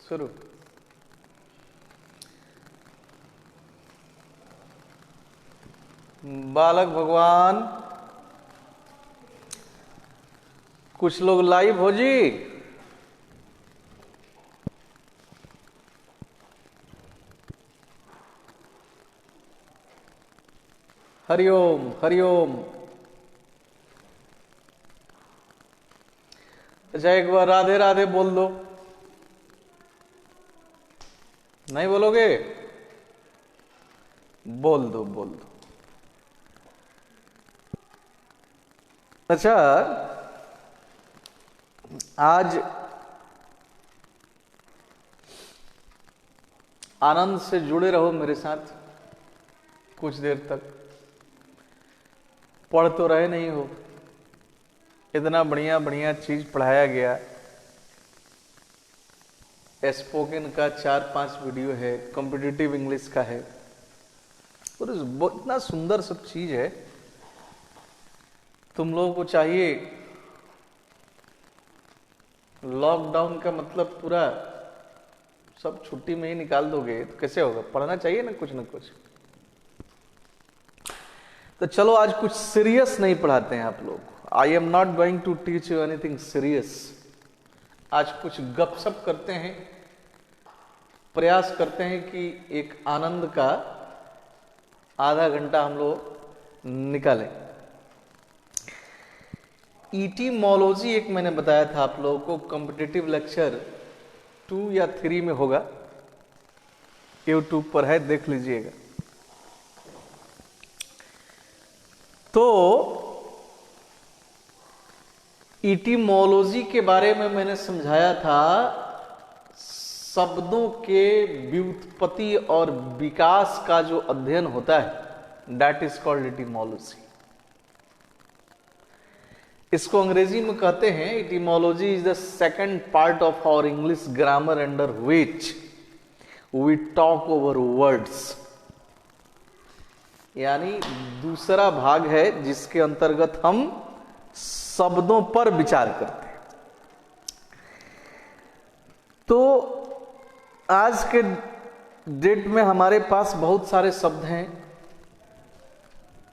शुरू। बालक भगवान, कुछ लोग लाइव हो जी। हरिओम हरिओम। अच्छा, एक बार राधे राधे बोल दो। नहीं बोलोगे? बोल दो बोल दो। अच्छा, आज आनंद से जुड़े रहो मेरे साथ कुछ देर तक। पढ़ तो रहे नहीं हो, इतना बढ़िया बढ़िया चीज पढ़ाया गया। स्पोकन का 4-5 वीडियो है, कॉम्पिटिटिव इंग्लिश का है, और इतना सुंदर सब चीज है। तुम लोगों को चाहिए, लॉकडाउन का मतलब पूरा सब छुट्टी में ही निकाल दोगे तो कैसे होगा? पढ़ना चाहिए ना कुछ कुछ। तो चलो आज कुछ सीरियस नहीं पढ़ाते हैं आप लोग। I am not going to teach you anything serious. आज कुछ गपशप करते हैं, प्रयास करते हैं कि एक आनंद का आधा घंटा हम लोग निकालें। इटीमोलॉजी एक मैंने बताया था आप लोगों को, कॉम्पिटिटिव लेक्चर 2 या 3 में होगा, यूट्यूब पर है, देख लीजिएगा। तो इटीमोलॉजी के बारे में मैंने समझाया था, शब्दों के व्युत्पत्ति और विकास का जो अध्ययन होता है, दैट इज कॉल्ड इटीमोलॉजी। इसको अंग्रेजी में कहते हैं, etymology is the second part of our English grammar under which we talk over words. यानी दूसरा भाग है जिसके अंतर्गत हम शब्दों पर विचार करते हैं। तो आज के डेट में हमारे पास बहुत सारे शब्द हैं,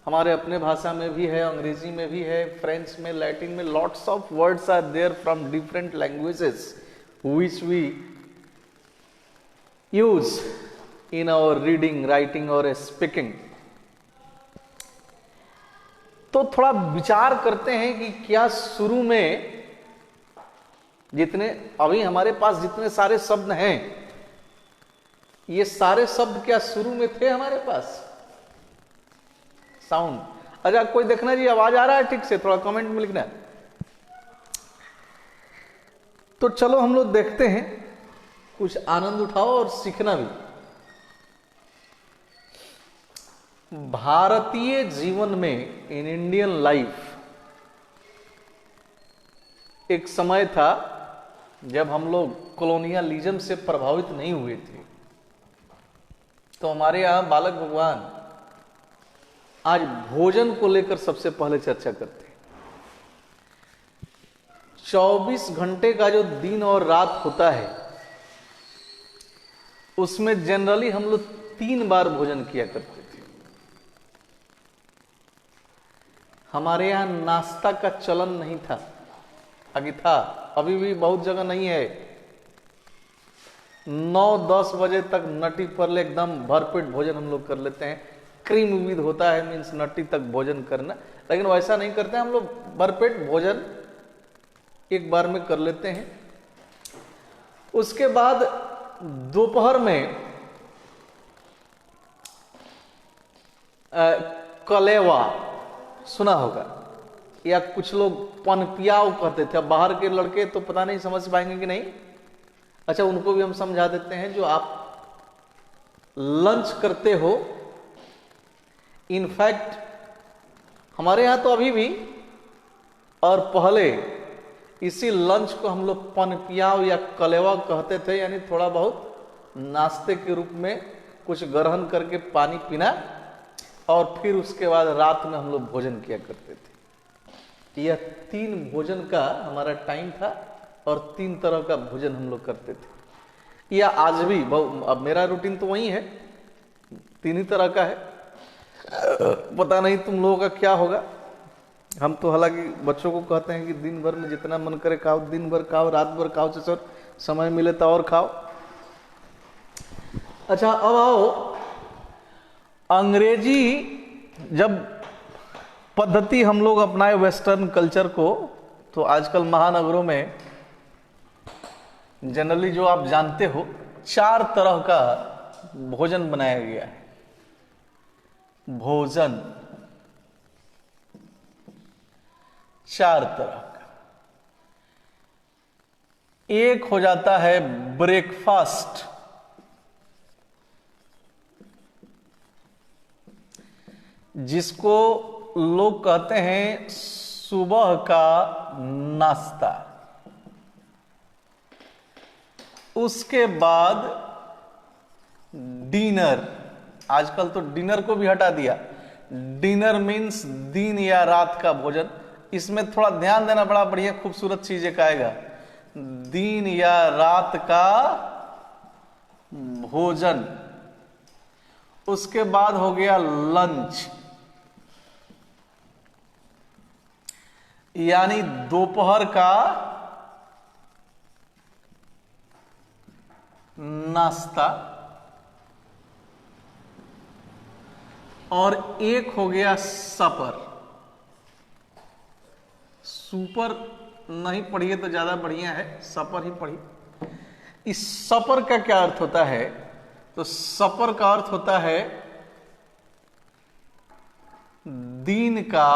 हमारे अपने भाषा में भी है, अंग्रेजी में भी है, फ्रेंच में, लैटिन में। Lots of words are there from different languages which we use in our reading, writing और स्पीकिंग। तो थोड़ा विचार करते हैं कि क्या शुरू में जितने अभी हमारे पास जितने सारे शब्द हैं, ये सारे शब्द क्या शुरू में थे हमारे पास? साउंड, अच्छा कोई देखना जी, आवाज आ रहा है ठीक से? थोड़ा कमेंट में लिखना। तो चलो हम लोग देखते हैं, कुछ आनंद उठाओ और सीखना भी। भारतीय जीवन में, इन इंडियन लाइफ, एक समय था जब हम लोग कॉलोनियलिज्म से प्रभावित नहीं हुए थे। तो हमारे यहां बालक भगवान आज भोजन को लेकर सबसे पहले चर्चा करते हैं। 24 घंटे का जो दिन और रात होता है, उसमें जनरली हम लोग 3 बार भोजन किया करते थे। हमारे यहां नाश्ता का चलन नहीं था, आगे था, अभी भी बहुत जगह नहीं है। 9-10 बजे तक नटी परले एकदम भरपेट भोजन हम लोग कर लेते हैं। क्रीम उम्मीद होता है, मीन्स नटी तक भोजन करना, लेकिन वैसा नहीं करते हम लोग। भरपेट भोजन एक बार में कर लेते हैं। उसके बाद दोपहर में कलेवा सुना होगा, या कुछ लोग पनपियाव कहते थे। अब बाहर के लड़के तो पता नहीं समझ पाएंगे कि नहीं। अच्छा, उनको भी हम समझा देते हैं। जो आप लंच करते हो, इनफैक्ट हमारे यहां तो अभी भी और पहले इसी लंच को हम लोग पनपियाव या कलेवा कहते थे। यानी थोड़ा बहुत नाश्ते के रूप में कुछ ग्रहण करके पानी पीना, और फिर उसके बाद रात में हम लोग भोजन किया करते थे। यह 3 भोजन का हमारा टाइम था, और 3 तरह का भोजन हम लोग करते थे। या आज भी अब मेरा रूटीन तो वही है, 3 ही तरह का है। पता नहीं तुम लोगों का क्या होगा। हम तो हालांकि बच्चों को कहते हैं कि दिन भर में जितना मन करे खाओ, दिन भर खाओ, रात भर खाओ, सर समय मिले तो और खाओ। अच्छा, अब आओ, अंग्रेजी जब पद्धति हम लोग अपनाए वेस्टर्न कल्चर को, तो आजकल महानगरों में जनरली जो आप जानते हो 4 तरह का भोजन बनाया गया है। भोजन 4 तरह का। एक हो जाता है ब्रेकफास्ट, जिसको लोग कहते हैं सुबह का नाश्ता। उसके बाद डिनर, आजकल तो डिनर को भी हटा दिया। डिनर मीन्स दिन या रात का भोजन। इसमें थोड़ा ध्यान देना, बड़ा बढ़िया खूबसूरत चीज एक आएगा, दिन या रात का भोजन। उसके बाद हो गया लंच, यानी दोपहर का नाश्ता। और एक हो गया सपर। सुपर नहीं पढ़िए तो ज्यादा बढ़िया है, सपर ही पढ़िए। इस सपर का क्या अर्थ होता है? तो सपर का अर्थ होता है दिन का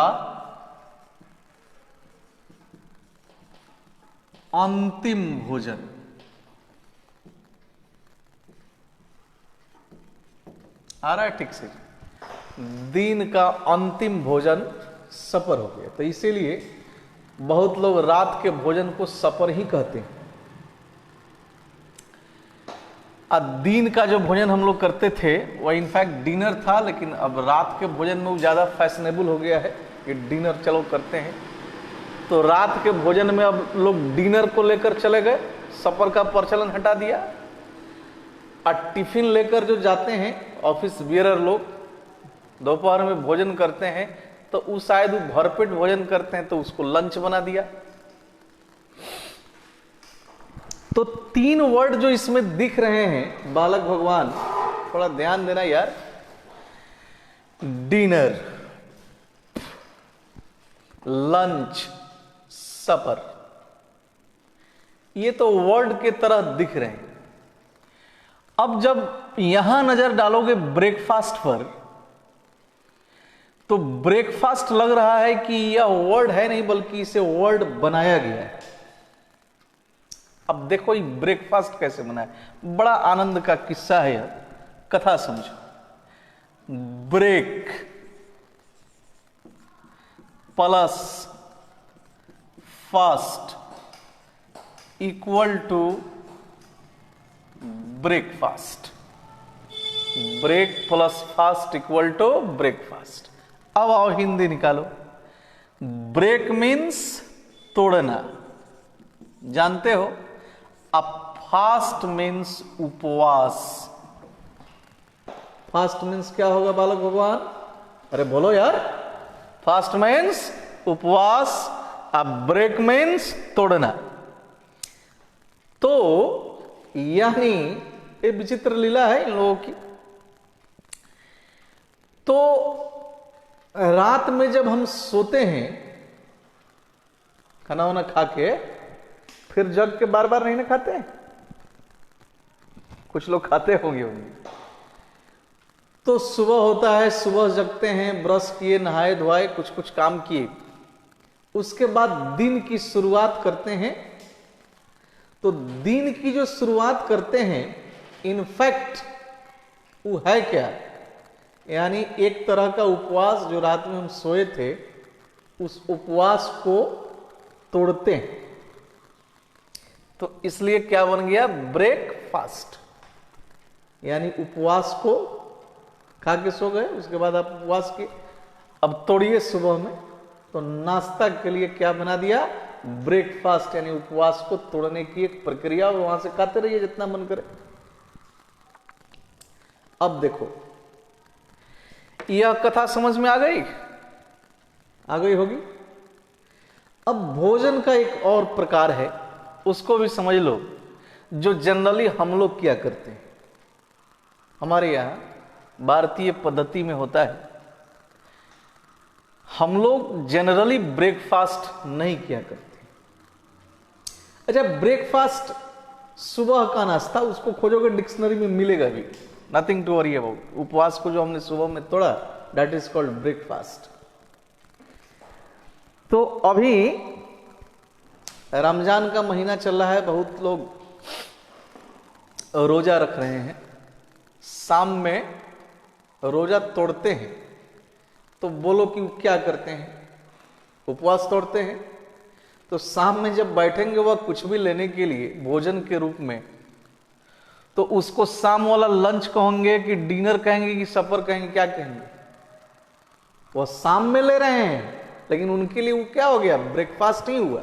अंतिम भोजन। आ रहा है ठीक से? दिन का अंतिम भोजन सपर हो गया। तो इसीलिए बहुत लोग रात के भोजन को सपर ही कहते हैं। दिन का जो भोजन हम लोग करते थे वह इनफैक्ट डिनर था, लेकिन अब रात के भोजन में ज्यादा फैशनेबल हो गया है कि डिनर चलो करते हैं। तो रात के भोजन में अब लोग डिनर को लेकर चले गए, सपर का प्रचलन हटा दिया। और टिफिन लेकर जो जाते हैं ऑफिस बियरर लोग, दोपहर में भोजन करते हैं, तो वो शायद वो भरपेट भोजन करते हैं, तो उसको लंच बना दिया। तो 3 वर्ड जो इसमें दिख रहे हैं बालक भगवान, थोड़ा ध्यान देना यार। डिनर, लंच, सपर, ये तो वर्ड के तरह दिख रहे हैं। अब जब यहां नजर डालोगे ब्रेकफास्ट पर, तो ब्रेकफास्ट लग रहा है कि यह वर्ड है नहीं, बल्कि इसे वर्ड बनाया गया है। अब देखो ये ब्रेकफास्ट कैसे बना है, बड़ा आनंद का किस्सा है यह, कथा समझो। Break plus fast equal to breakfast. Break plus fast equal to breakfast. अब आओ हिंदी निकालो। ब्रेक मीन्स तोड़ना, जानते हो। अब फास्ट मीन्स उपवास। फास्ट मीन्स क्या होगा बालक भगवान? अरे बोलो यार। फास्ट मीन्स उपवास, अब ब्रेक मीन्स तोड़ना। तो यानी ये विचित्र लीला है इन लोगों की। तो रात में जब हम सोते हैं खाना वाना खा के, फिर जग के बार बार नहीं ना खाते हैं, कुछ लोग खाते होंगे। तो सुबह होता है, सुबह जगते हैं, ब्रश किए, नहाए धोए, कुछ कुछ काम किए, उसके बाद दिन की शुरुआत करते हैं। तो दिन की जो शुरुआत करते हैं, इनफैक्ट वो है क्या? यानी एक तरह का उपवास, जो रात में हम सोए थे, उस उपवास को तोड़ते हैं। तो इसलिए क्या बन गया? ब्रेकफास्ट। यानी उपवास को खा के सो गए, उसके बाद आप उपवास किए, अब तोड़िए सुबह में। तो नाश्ता के लिए क्या बना दिया? ब्रेकफास्ट यानी उपवास को तोड़ने की एक प्रक्रिया, और वहां से खाते रहिए जितना मन करे। अब देखो, यह कथा समझ में आ गई होगी। अब भोजन का एक और प्रकार है, उसको भी समझ लो, जो जनरली हम लोग क्या करते हैं। हमारे यहां भारतीय पद्धति में होता है, हम लोग जनरली ब्रेकफास्ट नहीं किया करते। अच्छा, ब्रेकफास्ट सुबह का नाश्ता, उसको खोजोगे डिक्शनरी में मिलेगा भी, नथिंग टू वरी अबाउट। उपवास को जो हमने सुबह में तोड़ा, दैट इज कॉल्ड ब्रेकफास्ट। तो अभी रमजान का महीना चल रहा है, बहुत लोग रोजा रख रहे हैं, शाम में रोजा तोड़ते हैं। तो बोलो कि वो क्या करते हैं, उपवास तोड़ते हैं। तो शाम में जब बैठेंगे वह कुछ भी लेने के लिए भोजन के रूप में, तो उसको शाम वाला लंच कहेंगे कि डिनर कहेंगे कि सफर कहेंगे, क्या कहेंगे? वो शाम में ले रहे हैं, लेकिन उनके लिए वो क्या हो गया, ब्रेकफास्ट नहीं हुआ।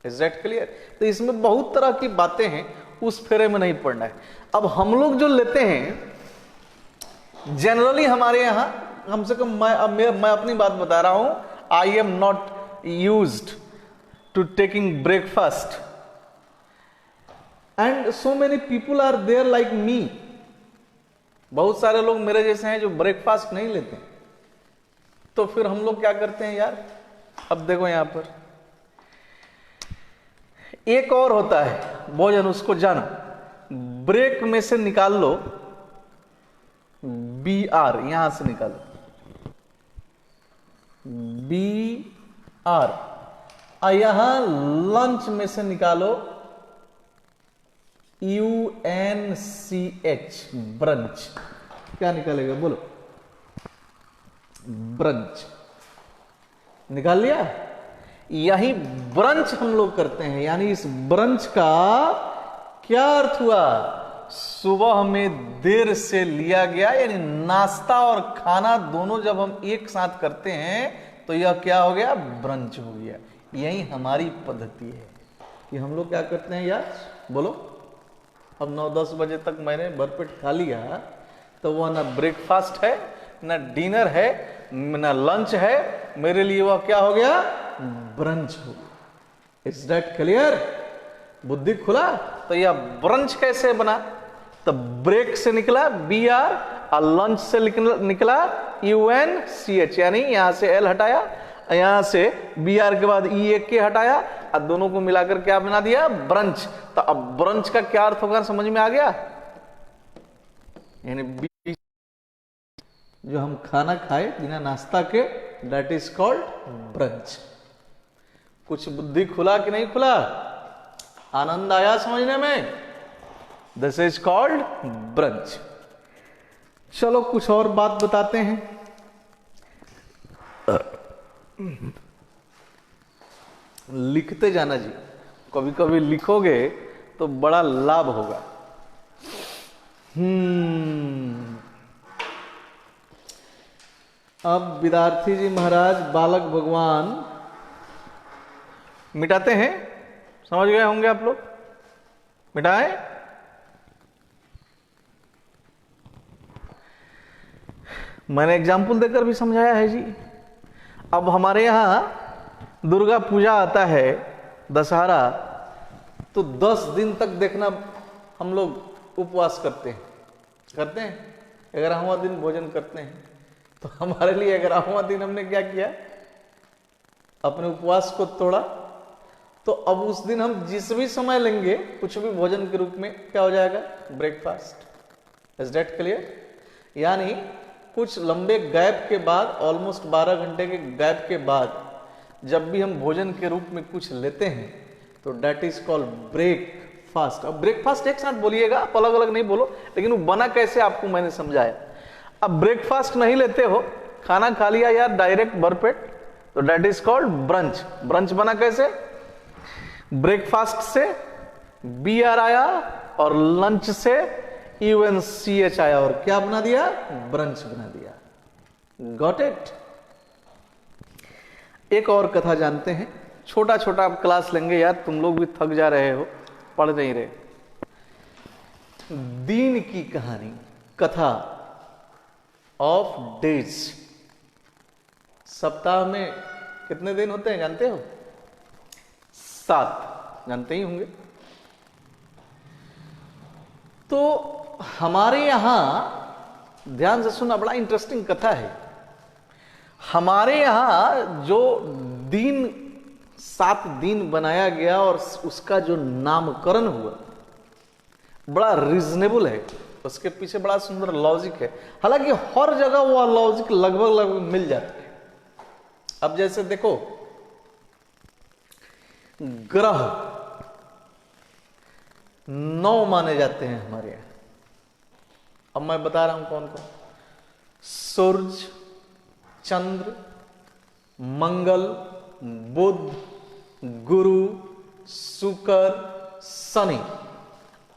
Is that clear? तो इसमें बहुत तरह की बातें हैं, उस फेरे में नहीं पड़ना है। अब हम लोग जो लेते हैं जनरली हमारे यहां, कम से कम मैं अपनी बात बता रहा हूं, I am not used to taking breakfast and so many people are there like me. बहुत सारे लोग मेरे जैसे हैं जो ब्रेकफास्ट नहीं लेते। तो फिर हम लोग क्या करते हैं यार, अब देखो यहां पर एक और होता है भोजन, उसको जानो। ब्रेक में से निकाल लो BR, यहां से निकालो BR, यहां लंच में से निकालो UNCH, ब्रंच। क्या निकालेगा बोलो? ब्रंच निकाल लिया। यही ब्रंच हम लोग करते हैं, यानी इस ब्रंच का क्या अर्थ हुआ? सुबह में देर से लिया गया, यानी नाश्ता और खाना दोनों जब हम एक साथ करते हैं तो यह क्या हो गया? ब्रंच हो गया। यही हमारी पद्धति है कि हम लोग क्या करते हैं यार, बोलो। अब 9-10 बजे तक मैंने भरपेट खा लिया, तो वह ना ब्रेकफास्ट है, ना डिनर है, ना लंच है, मेरे लिए वह क्या हो गया? ब्रंच हो गया। Is that clear? बुद्धि खुला? तो यह ब्रंच कैसे बना? तो ब्रेक से निकला BR और लंच से निकला UNCH, यानी यहां से L हटाया, यहां से BR के बाद E हटाया, और दोनों को मिलाकर क्या बना दिया? ब्रंच। तो अब ब्रंच का क्या अर्थ होगा, समझ में आ गया? यानी जो हम खाना खाए बिना नाश्ता के, दैट इज कॉल्ड ब्रंच। कुछ बुद्धि खुला कि नहीं खुला? आनंद आया समझने में? This is called brunch. चलो कुछ और बात बताते हैं। लिखते जाना जी, कभी कभी लिखोगे तो बड़ा लाभ होगा। अब विद्यार्थी जी महाराज, बालक भगवान मिटाते हैं, समझ गए होंगे आप लोग? मिटाए? मैंने एग्जाम्पल देकर भी समझाया है जी। अब हमारे यहां दुर्गा पूजा आता है, दशहरा, तो 10 दिन तक देखना हम लोग उपवास करते हैं। 11वां दिन भोजन करते हैं। तो हमारे लिए 11वां दिन हमने क्या किया? अपने उपवास को तोड़ा। तो अब उस दिन हम जिस भी समय लेंगे कुछ भी भोजन के रूप में, क्या हो जाएगा? ब्रेकफास्ट। Is that clear? यानी कुछ लंबे गैप के बाद, ऑलमोस्ट 12 घंटे के गैप के बाद जब भी हम भोजन के रूप में कुछ लेते हैं तो डेट इज कॉल्ड ब्रेकफास्ट। अब ब्रेकफास्ट एक साथ बोलिएगा, आप अलग अलग नहीं बोलो, लेकिन वो बना कैसे आपको मैंने समझाया। अब ब्रेकफास्ट नहीं लेते हो, खाना खा लिया यार डायरेक्ट भरपेट, तो that is called brunch. Brunch बना कैसे? ब्रेकफास्ट से BR आया और लंच से UNCH आया, और क्या बना दिया? ब्रंच बना दिया। Got it? एक और कथा जानते हैं, छोटा छोटा आप क्लास लेंगे यार, तुम लोग भी थक जा रहे हो, पढ़ नहीं रहे। दीन की कहानी, कथा ऑफ डेज। सप्ताह में कितने दिन होते हैं जानते हो? 7, जानते ही होंगे। तो हमारे यहां ध्यान से सुनना, बड़ा इंटरेस्टिंग कथा है। हमारे यहां जो दिन 7 दिन बनाया गया और उसका जो नामकरण हुआ बड़ा रीजनेबल है, उसके पीछे बड़ा सुंदर लॉजिक है। हालांकि हर जगह वो लॉजिक लगभग लगभग मिल जाता है। अब जैसे देखो, ग्रह 9 माने जाते हैं हमारे यहां। अब मैं बता रहा हूं कौन कौन। सूरज, चंद्र, मंगल, बुध, गुरु, शुक्र, शनि,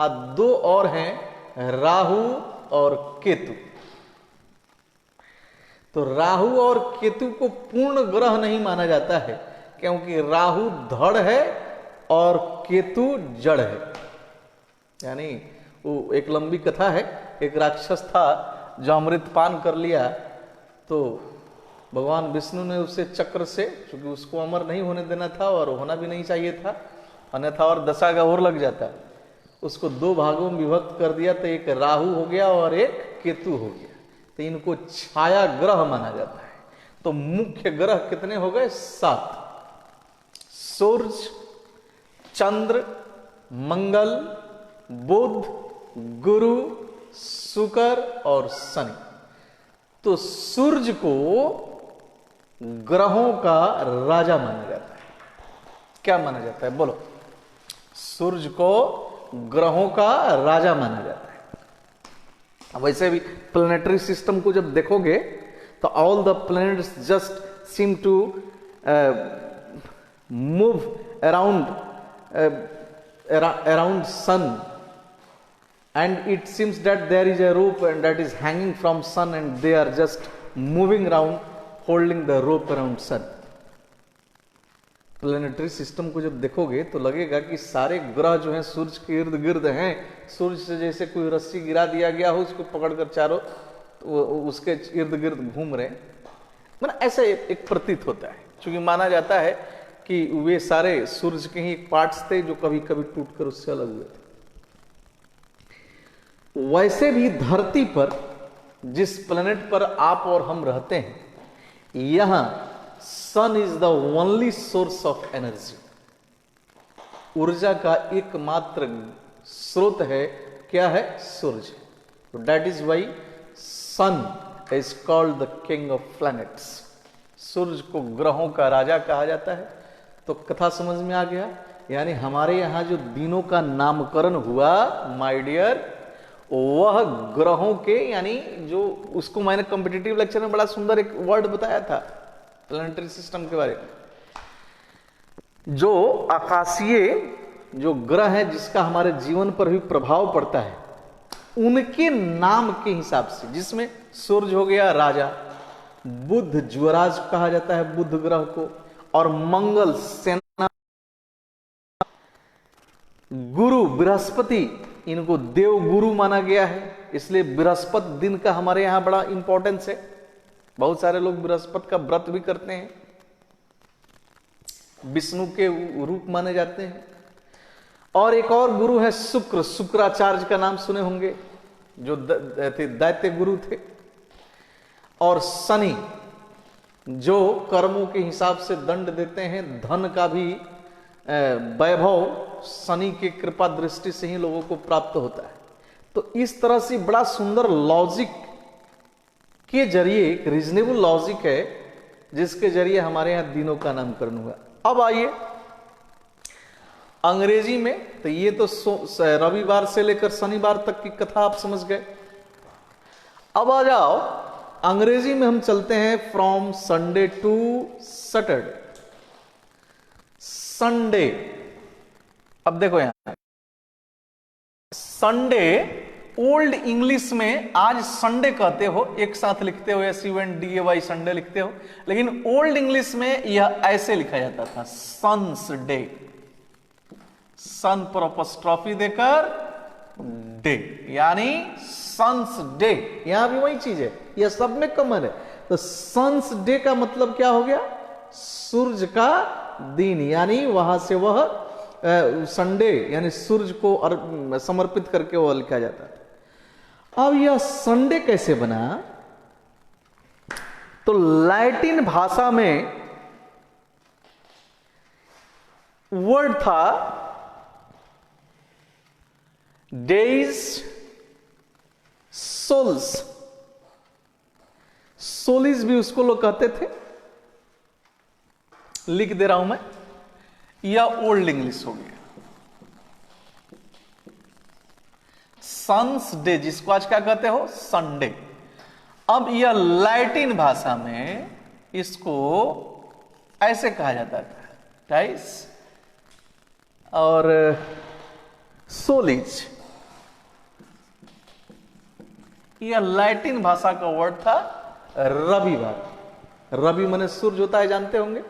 और 2 और हैं, राहु और केतु। तो राहु और केतु को पूर्ण ग्रह नहीं माना जाता है, क्योंकि राहु धड़ है और केतु जड़ है। यानी वो एक लंबी कथा है। एक राक्षस था जो अमृतपान कर लिया, तो भगवान विष्णु ने उसे चक्र से, क्योंकि उसको अमर नहीं होने देना था और होना भी नहीं चाहिए था, अन्यथा और दशा का और लग जाता, उसको 2 भागों में विभक्त कर दिया। तो एक राहु हो गया और एक केतु हो गया। तो इनको छाया ग्रह माना जाता है। तो मुख्य ग्रह कितने हो गए? 7। सूरज, चंद्र, मंगल, बुध, गुरु, शुक्र और शनि। तो सूर्य को ग्रहों का राजा माना जाता है। क्या माना जाता है बोलो? सूर्य को ग्रहों का राजा माना जाता है। वैसे भी प्लैनेटरी सिस्टम को जब देखोगे तो all the planets just seem to move around sun, and it seems that there is a rope and that is hanging from sun, and they are just moving around holding the rope around sun. Planetary system को जब देखोगे तो लगेगा कि सारे ग्रह जो हैं सूर्य के इर्द गिर्द हैं। सूर्य से जैसे कोई रस्सी गिरा दिया गया हो, उसको पकड़कर चारों तो उसके इर्द गिर्द घूम रहे, मतलब ऐसा एक प्रतीत होता है। क्योंकि माना जाता है कि वे सारे सूर्य के ही पार्ट्स थे जो कभी कभी टूटकर उससे अलग हुए थे। वैसे भी धरती पर, जिस प्लेनेट पर आप और हम रहते हैं, यहां sun is the only source of energy. ऊर्जा का एकमात्र स्रोत है, क्या है? सूर्य। तो that is why sun is called the king of planets. सूर्य को ग्रहों का राजा कहा जाता है। तो कथा समझ में आ गया। यानी हमारे यहां जो दिनों का नामकरण हुआ माय डियर, वह ग्रहों के, यानी जो उसको मैंने कॉम्पिटिटिव लेक्चर में बड़ा सुंदर एक वर्ड बताया था प्लैनेटरी सिस्टम के बारे में। जो आकाशीय जो ग्रह है जिसका हमारे जीवन पर भी प्रभाव पड़ता है, उनके नाम के हिसाब से, जिसमें सूर्य हो गया राजा, बुध ज्वराज कहा जाता है बुध ग्रह को, और मंगल सेना, गुरु बृहस्पति, इनको देव गुरु माना गया है। इसलिए बृहस्पति दिन का हमारे यहां बड़ा इंपॉर्टेंस है। बहुत सारे लोग बृहस्पति का व्रत भी करते हैं, विष्णु के रूप माने जाते हैं। और एक और गुरु है शुक्र, शुक्राचार्य का नाम सुने होंगे, जो दैत्य गुरु थे। और शनि, जो कर्मों के हिसाब से दंड देते हैं, धन का भी वैभव शनि की कृपा दृष्टि से ही लोगों को प्राप्त होता है। तो इस तरह से बड़ा सुंदर लॉजिक के जरिए, एक रीजनेबल लॉजिक है जिसके जरिए हमारे यहां दिनों का नामकरण हुआ। अब आइए अंग्रेजी में, तो ये तो रविवार से लेकर शनिवार तक की कथा आप समझ गए। अब आ जाओ अंग्रेजी में, हम चलते हैं from Sunday to Saturday. Sunday, अब देखो यहां संडे ओल्ड इंग्लिश में आज संडे कहते हो, एक साथ लिखते हो, SUNDAY संडे लिखते हो, लेकिन ओल्ड इंग्लिश में यह ऐसे लिखा जाता था, सन्स डे, सन पर अपॉस्ट्रोफी देकर डे, यानी सन्स डे। यहां भी वही चीज है, यह सब में कॉमन है। तो सन्स डे का मतलब क्या हो गया? सूरज का दिन, यानी वहां से वह संडे यानी सूरज को समर्पित करके वह लिखा जाता है। अब यह संडे कैसे बना? तो लैटिन भाषा में वर्ड था डेज सोल्स, सोलिस भी उसको लोग कहते थे। लिख दे रहा हूं मैं, या ओल्ड इंग्लिश हो गया। सन्स डे, जिसको आज क्या कहते हो? संडे। अब यह लैटिन भाषा में इसको ऐसे कहा जाता था, टाइस और सोलिज। यह लैटिन भाषा का वर्ड था रविवार। रवि माने सूरज होता है, जानते होंगे।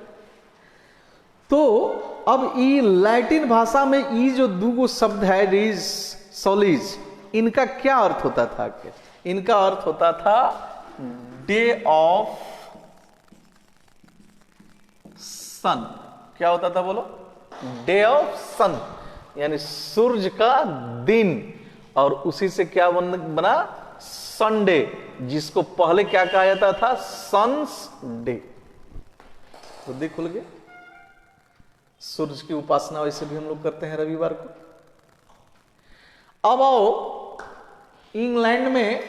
तो अब ये लैटिन भाषा में ये जो दो शब्द है रीज सोलिज, इनका क्या अर्थ होता था? इनका अर्थ होता था डे ऑफ सन। क्या होता था बोलो? डे ऑफ सन, यानी सूरज का दिन। और उसी से क्या बना? संडे, जिसको पहले क्या कहा जाता था? Sun's day. बुद्धि खुल गया। सूरज की उपासना वैसे भी हम लोग करते हैं रविवार को। अब आओ, इंग्लैंड में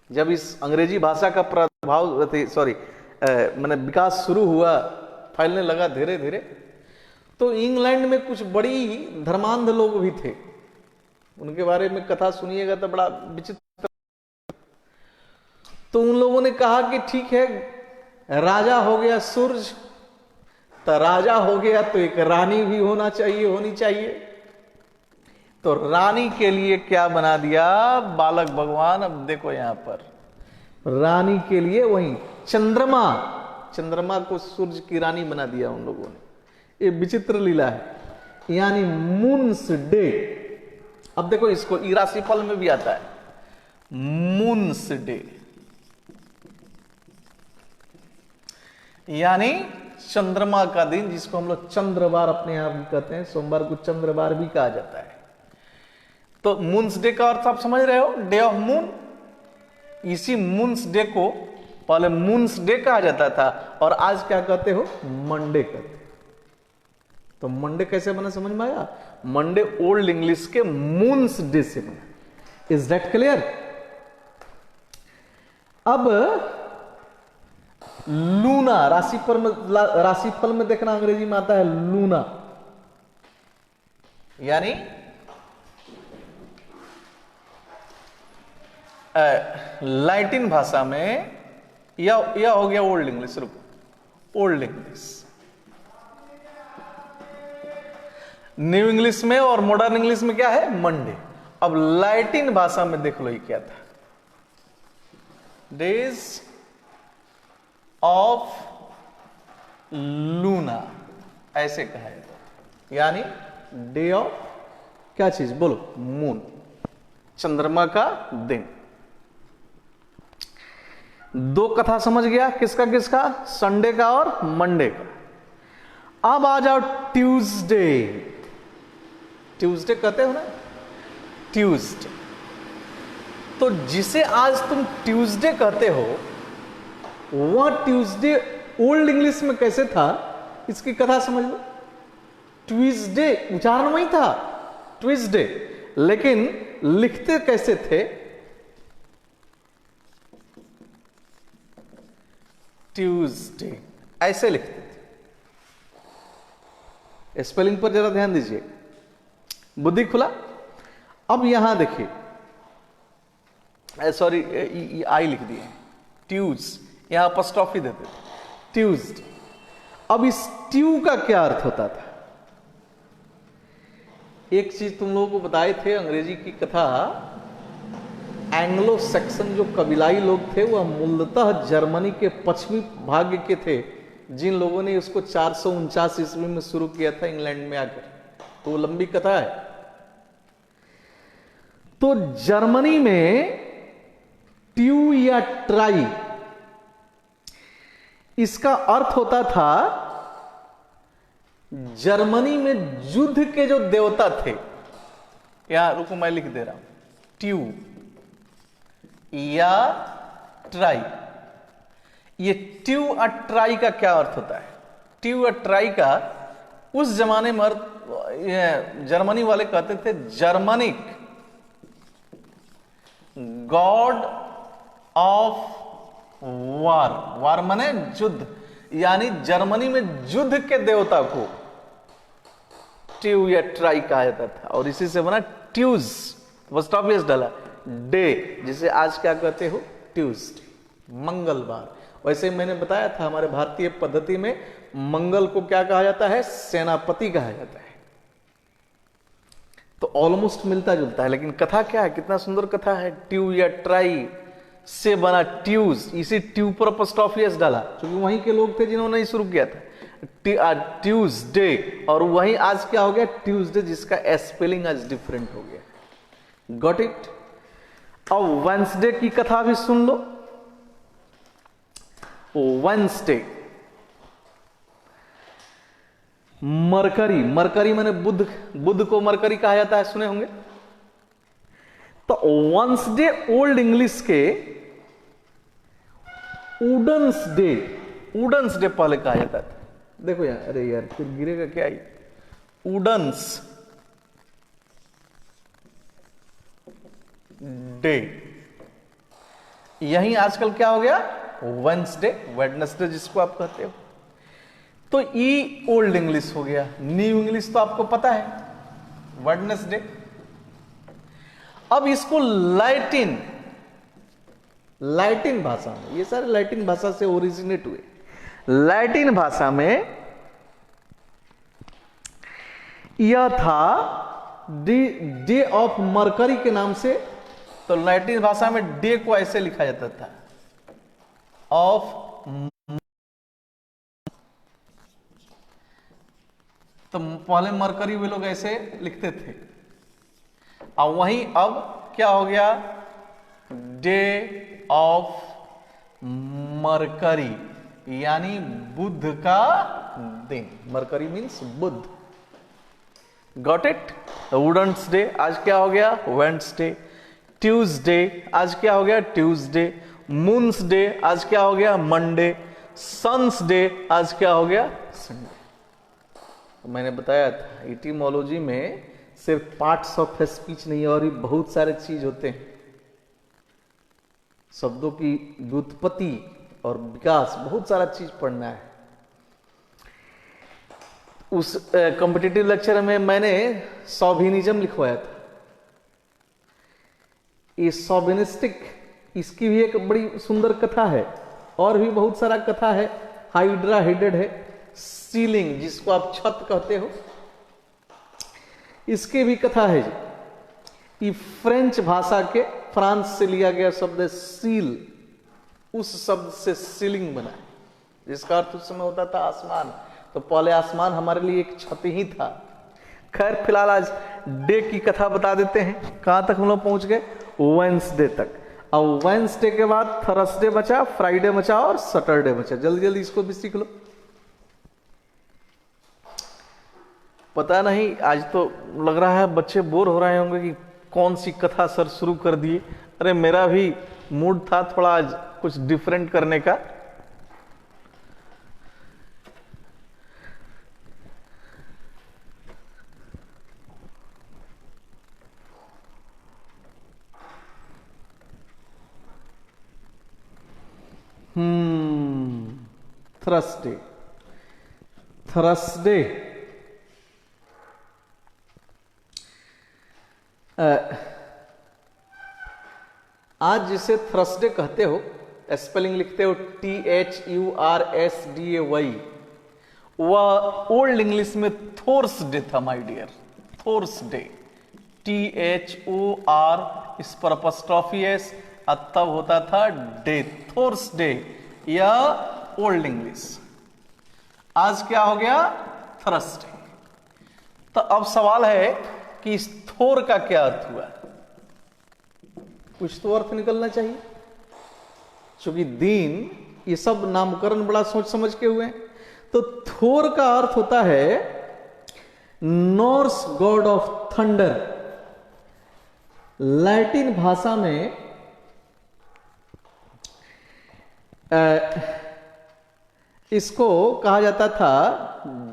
जब इस अंग्रेजी भाषा का प्रभाव मैंने विकास शुरू हुआ, फैलने लगा धीरे धीरे, तो इंग्लैंड में कुछ बड़ी धर्मांध लोग भी थे। उनके बारे में कथा सुनिएगा तो बड़ा विचित्र। तो उन लोगों ने कहा कि ठीक है, राजा हो गया सूरज, तो राजा हो गया तो एक रानी भी होनी चाहिए। तो रानी के लिए क्या बना दिया बालक भगवान? अब देखो यहां पर रानी के लिए वही चंद्रमा, चंद्रमा को सूरज की रानी बना दिया उन लोगों ने। ये विचित्र लीला है, यानी मून्स डे। अब देखो इसको ई राशिफल में भी आता है, मून्स डे, यानी चंद्रमा का दिन, जिसको हम लोग चंद्रवार अपने यहां भी कहते हैं। सोमवार को चंद्रवार भी कहा जाता है। तो मून्स डे का अर्थ आप समझ रहे हो, डे ऑफ मून। इसी मून्स डे को पहले मून्स डे कहा जाता था, और आज क्या कहते हो? मंडे कहते हैं। तो मंडे कैसे बना समझ में आया? मंडे ओल्ड इंग्लिश के मून्स डे से बना। Is that clear? अब लूना, राशिफल में देखना अंग्रेजी में आता है लूना, यानी लैटिन भाषा में यह हो गया ओल्ड इंग्लिश। रुको, ओल्ड इंग्लिश, न्यू इंग्लिश में और मॉडर्न इंग्लिश में क्या है? मंडे। अब लैटिन भाषा में देख लो ये क्या था, डेज ऑफ लूना, ऐसे कहा जाता, यानी डे ऑफ क्या चीज बोलो? मून, चंद्रमा का दिन। दो कथा समझ गया, किसका किसका? संडे का और मंडे का। अब आ जाओ ट्यूसडे। ट्यूसडे कहते हो ना, ट्यूसडे। तो जिसे आज तुम ट्यूसडे कहते हो, वह ट्यूसडे ओल्ड इंग्लिश में कैसे था, इसकी कथा समझ लो। ट्यूसडे उच्चारण वही था, ट्यूसडे, लेकिन लिखते कैसे थे? ट्यूसडे, ऐसे लिखते थे। स्पेलिंग पर जरा ध्यान दीजिए, बुद्धि खुला। अब यहां देखिए, सॉरी आई लिख दिए, ट्यूज, यहां अपॉस्ट्रोफी देते थे, ट्यूस्ड। अब इस ट्यू का क्या अर्थ होता था? एक चीज तुम लोगों को बताए थे अंग्रेजी की कथा, एंग्लो सेक्सन जो कबीलाई लोग थे वह मूलतः जर्मनी के पश्चिमी भाग के थे, जिन लोगों ने उसको 449 ईस्वी में शुरू किया था इंग्लैंड में आकर। तो वो लंबी कथा है। तो जर्मनी में ट्यू या ट्राई, इसका अर्थ होता था जर्मनी में युद्ध के जो देवता थे। यहां रुको, मैं लिख दे रहा हूं, ट्यू या ट्राई। ये ट्यू और ट्राई का क्या अर्थ होता है? ट्यू और ट्राई का उस जमाने में जर्मनी वाले कहते थे जर्मनिक गॉड ऑफ वार। वार माने युद्ध, यानी जर्मनी में युद्ध के देवता को ट्यू या ट्राई कहा जाता था। और इसी से बना ट्यूज, फर्स्ट ऑब्वियस डाला डे, जिसे आज क्या कहते हो, ट्यूसडे, मंगलवार। वैसे मैंने बताया था हमारे भारतीय पद्धति में मंगल को क्या कहा जाता है, सेनापति कहा जाता है। तो ऑलमोस्ट मिलता जुलता है, लेकिन कथा क्या है, कितना सुंदर कथा है। ट्यू या ट्राई से बना ट्यूज, इसी ट्यू पर अपोस्ट्रोफियस डाला क्योंकि वहीं के लोग थे जिन्होंने ही शुरू किया था, ट्यूसडे। और वहीं आज क्या हो गया, ट्यूसडे, जिसका स्पेलिंग आज डिफरेंट हो गया। Got it? अब वेंसडे की कथा भी सुन लो। वेंसडे, मरकरी, मरकरी माने बुध, बुध को मरकरी कहा जाता है, सुने होंगे। तो वेंसडे ओल्ड इंग्लिश के वुडन्स डे, वुडन्स डे पहले कहा जाता था। देखो यार, अरे यार फिर गिरेगा क्या ही, वुडन्स डे। यही आजकल क्या हो गया, वेंसडे, वेडनेसडे जिसको आप कहते हो। तो ई ओल्ड इंग्लिश हो गया, न्यू इंग्लिश तो आपको पता है, वेडनेसडे। अब इसको लैटिन, लैटिन भाषा में, ये सारे लैटिन भाषा से ओरिजिनेट हुए। लैटिन भाषा में यह था डे ऑफ मरकरी के नाम से। तो लैटिन भाषा में डे को ऐसे लिखा जाता था, ऑफ। तो पहले मरकरी वे लोग ऐसे लिखते थे, और वहीं अब क्या हो गया, डे ऑफ मरकरी, यानी बुध का दिन। मरकरी मीन्स बुध। Got it? वुडन्स डे आज क्या हो गया, वेडनेसडे। ट्यूसडे आज क्या हो गया, ट्यूसडे। मून्स डे आज क्या हो गया, मंडे। सन्स डे आज क्या हो गया, संडे। मैंने बताया था इटिमोलॉजी में सिर्फ पार्ट्स ऑफ स्पीच नहीं है, और भी बहुत सारे चीज होते हैं। शब्दों की व्युत्पत्ति और विकास, बहुत सारा चीज पढ़ना है। उस कॉम्पिटिटिव लेक्चर में मैंने शोविनिज्म लिखवाया था। ये शोविनिस्टिक, इसकी भी एक बड़ी सुंदर कथा है, और भी बहुत सारा कथा है। हाइड्रा हेडेड है, सीलिंग जिसको आप छत कहते हो, इसकी भी कथा है। ये फ्रेंच भाषा के, फ्रांस से लिया गया शब्द सील, उस शब्द से सीलिंग बना है, जिसका अर्थ उस समय होता था आसमान। तो पहले आसमान हमारे लिए एक छत ही था। खैर फिलहाल आज डे की कथा बता देते हैं। कहां तक हम लोग पहुंच गए, वेडनेसडे तक। अब वेडनेसडे के बाद थर्सडे बचा, फ्राइडे बचा और सैटरडे बचा। जल्दी जल्दी इसको भी सीख लो। पता नहीं, आज तो लग रहा है बच्चे बोर हो रहे होंगे कि कौन सी कथा सर शुरू कर दिए। अरे मेरा भी मूड था थोड़ा आज कुछ डिफरेंट करने का। थर्सडे, थर्सडे आज जिसे थर्सडे कहते हो, स्पेलिंग लिखते हो THURSDAY, वह ओल्ड इंग्लिश में थोर्सडे था माय डियर, थोर्सडे। THOR, इस पर अपस्ट्रॉफी एस, तब होता था डे, थोर्सडे या ओल्ड इंग्लिश। आज क्या हो गया? थर्सडे। तो अब सवाल है कि इस थोर का क्या अर्थ हुआ? कुछ तो अर्थ निकलना चाहिए, क्योंकि दिन ये सब नामकरण बड़ा सोच समझ के हुए हैं। तो थोर का अर्थ होता है Norse God of thunder. Latin भाषा में इसको कहा जाता था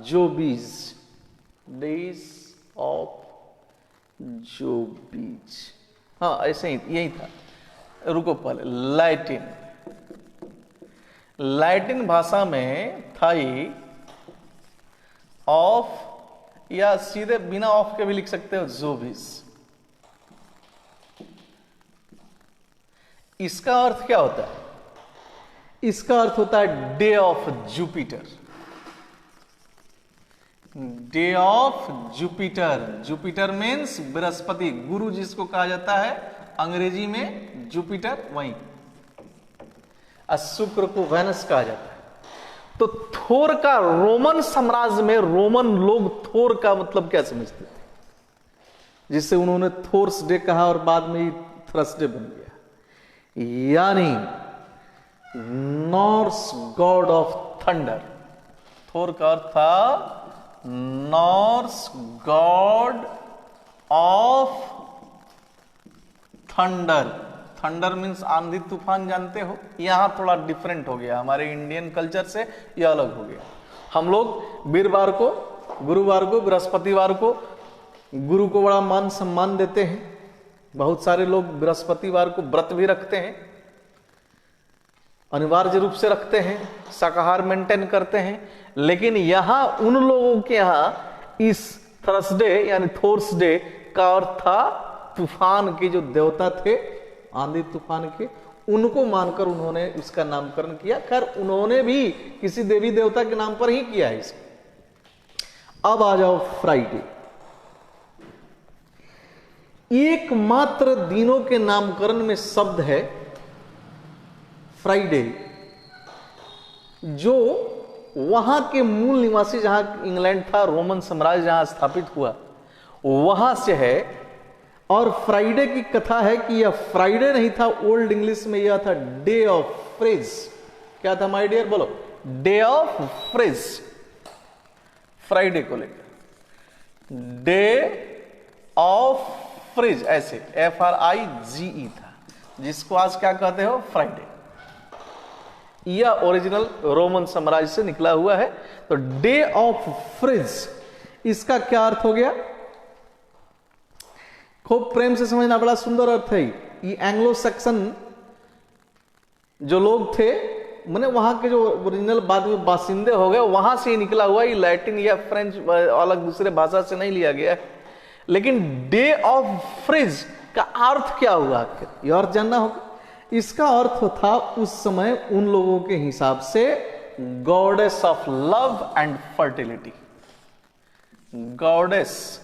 जोबीज, डेज ऑफ जोबीज। हाँ ऐसे ही यही था। रुको पहले, लैटिन भाषा में थाई ऑफ, या सीधे बिना ऑफ के भी लिख सकते हो जोबिस। इसका अर्थ क्या होता है? इसका अर्थ होता है day of Jupiter. Day of Jupiter, Jupiter means Brihaspati, गुरु जिसको कहा जाता है अंग्रेजी में जुपिटर, वही। शुक्र को वेनस कहा जाता है। तो थोर का रोमन साम्राज्य में रोमन लोग थोर का मतलब क्या समझते थे, जिससे उन्होंने थोर्स डे कहा और बाद में थर्सडे बन गया। यानी नॉर्स गॉड ऑफ थंडर। थोर का अर्थ था Norse God of thunder. Thunder means आंधी तूफान, जानते हो। यहां थोड़ा डिफरेंट हो गया, हमारे इंडियन कल्चर से यह अलग हो गया। हम लोग वीरवार को, गुरुवार को, बृहस्पतिवार को गुरु को बड़ा मान सम्मान देते हैं। बहुत सारे लोग बृहस्पतिवार को व्रत भी रखते हैं, अनिवार्य रूप से रखते हैं, शाकाहार मेंटेन करते हैं। लेकिन यहां उन लोगों के यहां इस थर्सडे यानी थोर्सडे का अर्थ था तूफान के जो देवता थे, आंधी तूफान के, उनको मानकर उन्होंने इसका नामकरण किया। खैर उन्होंने भी किसी देवी देवता के नाम पर ही किया है इसको। अब आ जाओ फ्राइडे। एकमात्र दिनों के नामकरण में शब्द है फ्राइडे, जो वहां के मूल निवासी, जहां इंग्लैंड था, रोमन साम्राज्य जहां स्थापित हुआ, वहां से है। और फ्राइडे की कथा है कि यह फ्राइडे नहीं था, ओल्ड इंग्लिश में यह था डे ऑफ फ्रिज। क्या था माय डियर, बोलो? Day of fridge. फ्राइडे को लेकर डे ऑफ फ्रिज, ऐसे FRIGE था, जिसको आज क्या कहते हो? फ्राइडे। यह ओरिजिनल रोमन साम्राज्य से निकला हुआ है। तो डे ऑफ फ्रिज, इसका क्या अर्थ हो गया? खूब प्रेम से समझना, बड़ा सुंदर अर्थ है। ये एंग्लो सेक्सन जो लोग थे, मैंने वहां के जो ओरिजिनल बाद में बासिंदे हो गए, वहां से ही निकला हुआ। ये लैटिन या फ्रेंच अलग दूसरे भाषा से नहीं लिया गया है। लेकिन डे ऑफ फ्रिज का अर्थ क्या हुआ? यह अर्थ जानना होगा। इसका अर्थ था उस समय उन लोगों के हिसाब से goddess of love and fertility. Goddess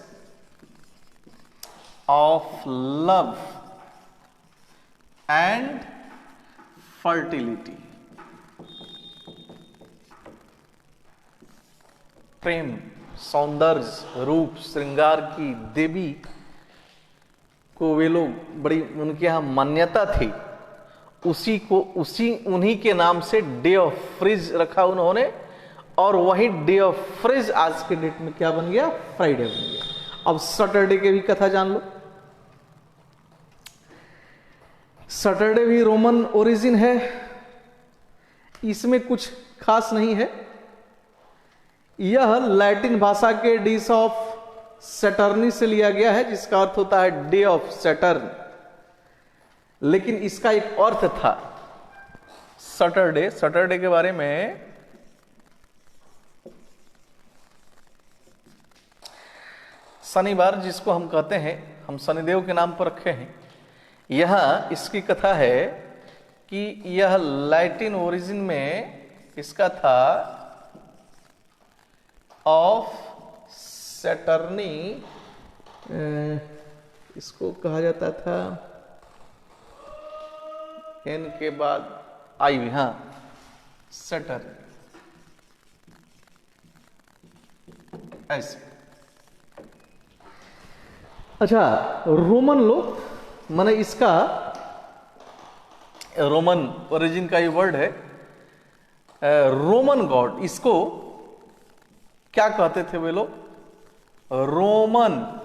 of love and fertility, प्रेम, सौंदर्य, रूप, श्रृंगार की देवी को वे लोग बड़ी, उनके यहां मान्यता थी। उन्हीं के नाम से डे ऑफ फ्रिज रखा उन्होंने, और वही डे ऑफ फ्रिज आज के डेट में क्या बन गया? फ्राइडे बन गया। अब सैटरडे की भी कथा जान लो। सैटरडे भी रोमन ओरिजिन है, इसमें कुछ खास नहीं है। यह लैटिन भाषा के डिस ऑफ सैटर्नी से लिया गया है, जिसका अर्थ होता है डे ऑफ सैटर्न। लेकिन इसका एक अर्थ था सैटरडे। सैटरडे के बारे में शनिवार जिसको हम कहते हैं, हम शनिदेव के नाम पर रखे हैं। यह इसकी कथा है कि यह लैटिन ओरिजिन में इसका था ऑफ सैटर्नी इसको कहा जाता था एन के बाद आई भी, हाँ, सटर, ऐसे। अच्छा, रोमन लोग, माने इसका रोमन ओरिजिन का ये वर्ड है, रोमन गॉड, इसको क्या कहते थे वे लोग? Roman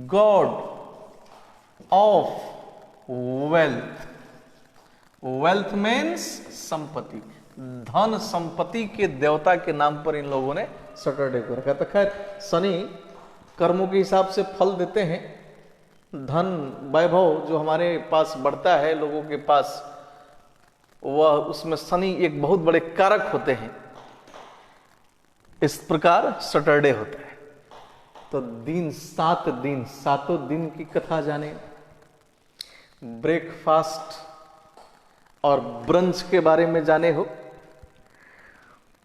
God of wealth. Wealth means संपत्ति, धन संपत्ति के देवता के नाम पर इन लोगों ने सैटरडे को रखा था। खैर, शनि कर्मों के हिसाब से फल देते हैं, धन वैभव जो हमारे पास बढ़ता है लोगों के पास, वह उसमें शनि एक बहुत बड़े कारक होते हैं। इस प्रकार सैटरडे होता है। तो दिन, 7 दिन, 7 दिन की कथा जाने, ब्रेकफास्ट और ब्रंच के बारे में जाने हो,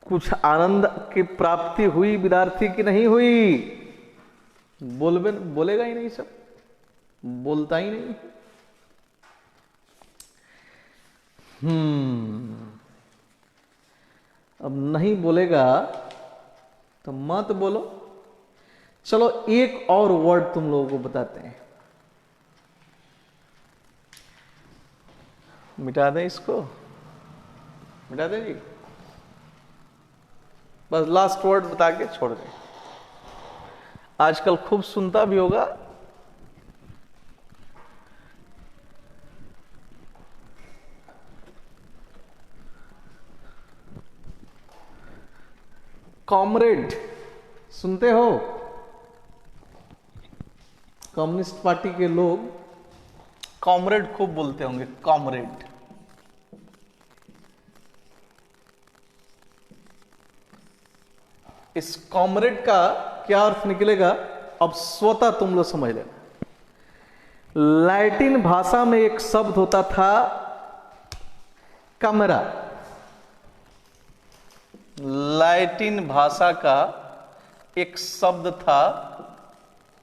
कुछ आनंद की प्राप्ति हुई विद्यार्थी की नहीं हुई? बोलेगा ही नहीं, सब बोलता ही नहीं। अब नहीं बोलेगा तो मत बोलो। चलो एक और वर्ड तुम लोगों को बताते हैं, मिटा दें इसको, मिटा दें जी, बस लास्ट वर्ड बता के छोड़ दें। आजकल खूब सुनता भी होगा, कॉमरेड, सुनते हो? कम्युनिस्ट पार्टी के लोग कॉमरेड खूब बोलते होंगे, कॉमरेड। इस कॉमरेड का क्या अर्थ निकलेगा, अब स्वतः तुम लोग समझ लेना। लैटिन भाषा में एक शब्द होता था कमरा। लैटिन भाषा का एक शब्द था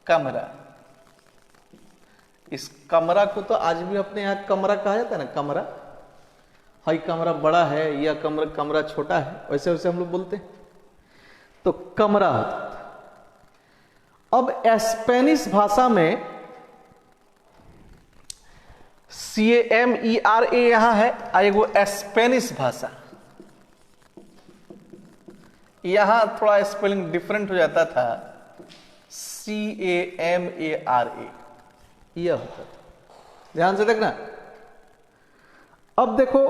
कमरा। इस कमरा को तो आज भी अपने यहां कमरा कहा जाता है ना, कमरा। हाई कमरा बड़ा है या कमरा छोटा है, वैसे वैसे हम लोग बोलते हैं। तो कमरा होता था। अब स्पेनिश भाषा में CAMERA यहां है, एगो स्पेनिश भाषा, यहां थोड़ा स्पेलिंग डिफरेंट हो जाता था, CAMARA यह होता था। ध्यान से देखना। अब देखो,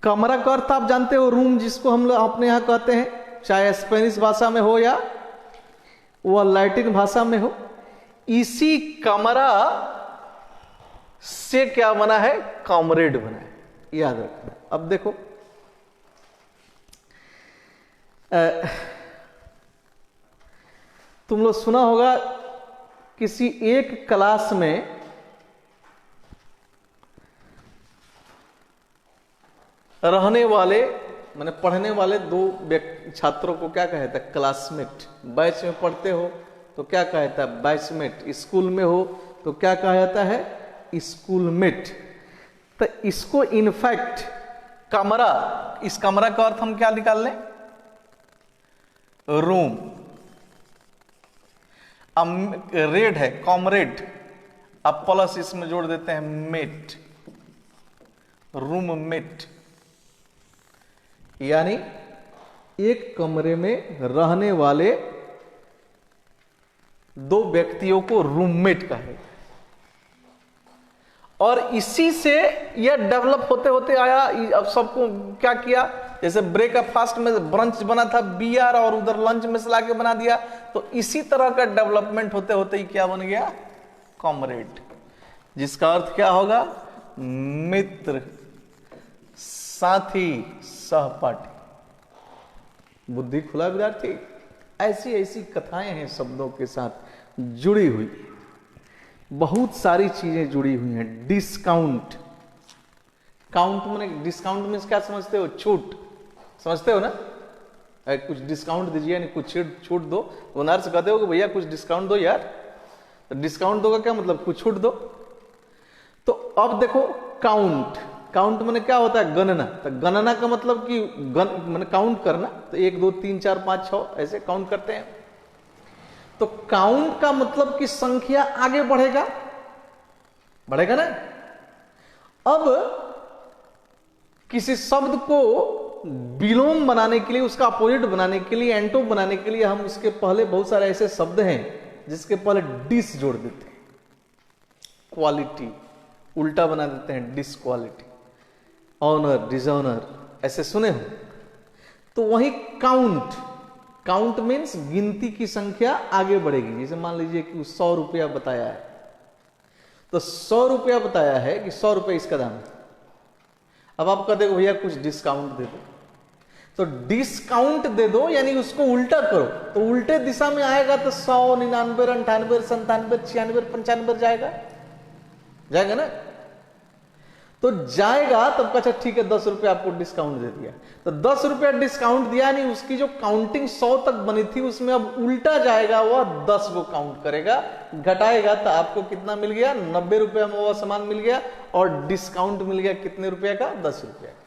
कमरा का अर्थ आप जानते हो, रूम, जिसको हम लोग अपने यहां कहते हैं, चाहे स्पेनिश भाषा में हो या वह लैटिन भाषा में हो। इसी कमरा से क्या बना है? कॉमरेड बना है, याद रखना। अब देखो, तुम लोग सुना होगा किसी एक क्लास में रहने वाले, माने पढ़ने वाले दो छात्रों को क्या कहता है? क्लासमेट। बैच में पढ़ते हो तो क्या कहता है? बैचमेट। स्कूल में हो तो क्या कहा जाता है? स्कूलमेट। तो इसको इनफैक्ट कमरा, इस कमरा का अर्थ हम क्या निकाल लें? रूम। अब रेड है, कॉमरेड, अब प्लस इसमें जोड़ देते हैं मेट, रूममेट। यानी एक कमरे में रहने वाले दो व्यक्तियों को रूममेट कहे। और इसी से यह डेवलप होते होते आया। अब सबको क्या किया, जैसे ब्रेकफास्ट में ब्रंच बना था BR और उधर लंच में से लाके बना दिया, तो इसी तरह का डेवलपमेंट होते होते ही क्या बन गया? कॉमरेड, जिसका अर्थ क्या होगा? मित्र, साथी, सहपाठी। बुद्धि खुला विद्यार्थी। ऐसी ऐसी कथाएं हैं शब्दों के साथ जुड़ी हुई, बहुत सारी चीजें जुड़ी हुई हैं। डिस्काउंट, काउंट मैंने, डिस्काउंट में क्या समझते हो? छूट, समझते हो ना? कुछ डिस्काउंट दीजिए, नहीं कुछ छूट दो। ओनर से कहते हो कि भैया कुछ डिस्काउंट दो यार, डिस्काउंट दो का क्या मतलब, कुछ छूट दो। तो अब देखो काउंट, काउंट मैंने क्या होता है, गणना। तो गणना का मतलब कि मैंने काउंट करना, तो 1 2 3 4 5 6 ऐसे काउंट करते हैं। तो काउंट का मतलब कि संख्या आगे बढ़ेगा, बढ़ेगा ना। अब किसी शब्द को विलोम बनाने के लिए, उसका अपोजिट बनाने के लिए, एंटोम बनाने के लिए हम उसके पहले बहुत सारे ऐसे शब्द हैं जिसके पहले डिस जोड़ देते हैं। क्वालिटी उल्टा बना देते हैं, डिसक्वालिटी, ऑनर, डिसऑनर, ऐसे सुने हो। तो वही काउंट, काउंट मीन्स गिनती की संख्या आगे बढ़ेगी। जैसे मान लीजिए कि 100 रुपया बताया है, तो 100 रुपया बताया है कि 100 रुपये इसका दाम है। अब आप कहते हो भैया कुछ डिस्काउंट दे दो, तो डिस्काउंट दे दो यानी उसको उल्टा करो, तो उल्टे दिशा में आएगा तो 100 99 98 97 96 95 जाएगा, जाएगा ना। तो जाएगा तब अच्छा ठीक है 10 रुपये आपको डिस्काउंट दे दिया, तो 10 रुपया डिस्काउंट दिया नहीं, उसकी जो काउंटिंग 100 तक बनी थी उसमें अब उल्टा जाएगा, वह 10 को काउंट करेगा, घटाएगा, तो आपको कितना मिल गया, 90 रुपया में वह सामान मिल गया, और डिस्काउंट मिल गया कितने रुपया का, 10 रुपया का।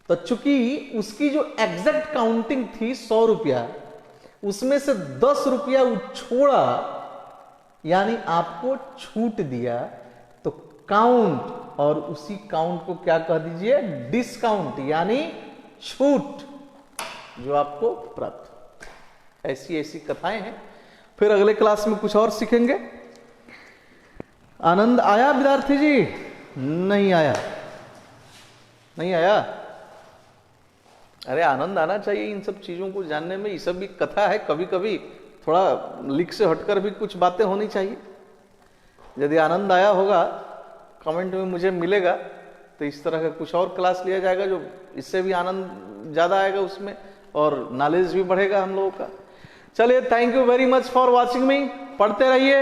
तो चूंकि उसकी जो एग्जैक्ट काउंटिंग थी 100 रुपया, उसमें से 10 रुपया छोड़ा, यानी आपको छूट दिया, तो काउंट, और उसी काउंट को क्या कह दीजिए, डिस्काउंट, यानी छूट जो आपको प्राप्त। ऐसी ऐसी कथाएं हैं। फिर अगले क्लास में कुछ और सीखेंगे। आनंद आया विद्यार्थी जी? नहीं आया, नहीं आया। अरे आनंद आना चाहिए इन सब चीजों को जानने में। ये सब भी कथा है, कभी कभी थोड़ा लिख से हटकर भी कुछ बातें होनी चाहिए। यदि आनंद आया होगा कमेंट में मुझे मिलेगा, तो इस तरह का कुछ और क्लास लिया जाएगा जो इससे भी आनंद ज्यादा आएगा उसमें, और नॉलेज भी बढ़ेगा हम लोगों का। चलिए, thank you very much for watching मी। पढ़ते रहिए।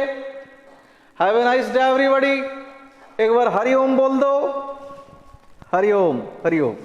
Have a nice day everybody. एक बार हरि ओम बोल दो। हरि ओम, हरि ओम।